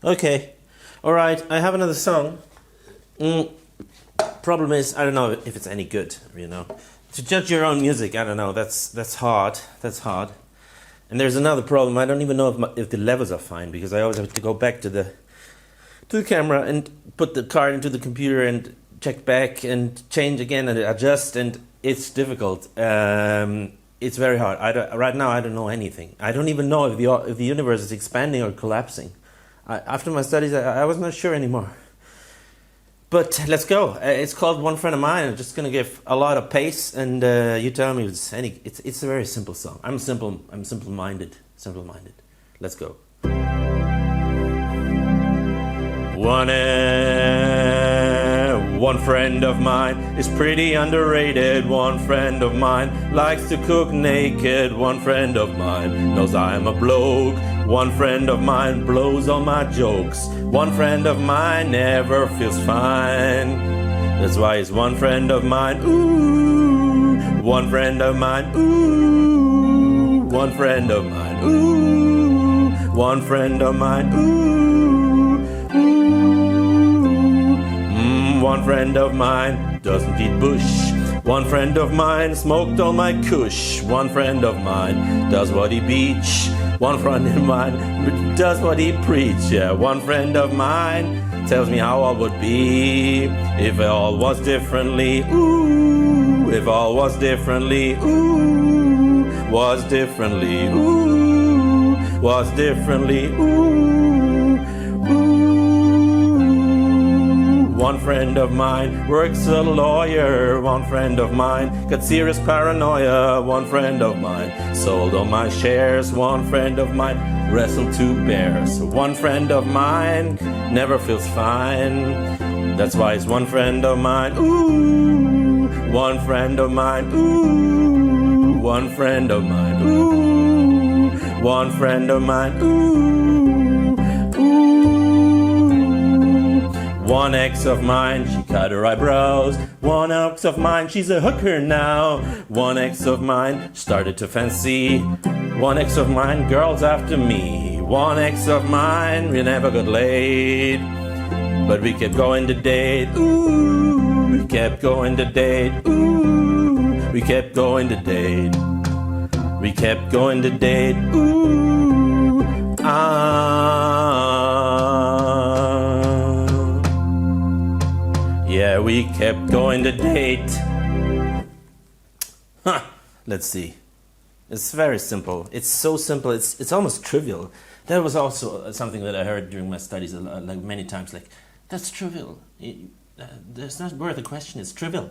Okay. Alright, I have another song. Problem is, I don't know if it's any good, you know. To judge your own music, I don't know, that's hard. That's hard. And there's another problem, I don't even know if the levels are fine, because I always have to go back to the camera and put the card into the computer and check back and change again and adjust, and it's difficult. It's very hard. Right now I don't know anything. I don't even know if the universe is expanding or collapsing. After my studies, I was not sure anymore. But let's go. It's called One Friend of Mine. I'm just gonna give a lot of pace, and you tell me if it's any. It's a very simple song. I'm simple-minded. Simple-minded. Let's go. One friend of mine is pretty underrated. One friend of mine likes to cook naked. One friend of mine knows I'm a bloke. One friend of mine blows all my jokes. One friend of mine never feels fine. That's why he's one friend of mine. Ooh, one friend of mine. Ooh, one friend of mine. Ooh, one friend of mine. Ooh, ooh. One friend of mine doesn't eat bush. One friend of mine smoked all my kush. One friend of mine does what he beach. One friend of mine does what he preach. Yeah, one friend of mine tells me how all would be if all was differently. Ooh, if all was differently. Ooh, was differently. Ooh, was differently. Ooh, ooh. One friend of mine works as a lawyer. One friend of mine got serious paranoia. One friend of mine sold all my shares. One friend of mine wrestled two bears. One friend of mine never feels fine. That's why he's one friend of mine. Ooh, one friend of mine. Ooh, one friend of mine. Ooh, one friend of mine. Ooh. One ex of mine, she cut her eyebrows. One ex of mine, she's a hooker now. One ex of mine started to fancy. One ex of mine, girls after me. One ex of mine, we never got laid, but we kept going to date. Ooh, we kept going to date. Ooh, we kept going to date. We kept going to date. Ooh, yeah, we kept going to date. Huh, let's see. It's very simple. It's so simple, it's almost trivial. That was also something that I heard during my studies like many times, like, that's trivial. That's not worth a question, it's trivial.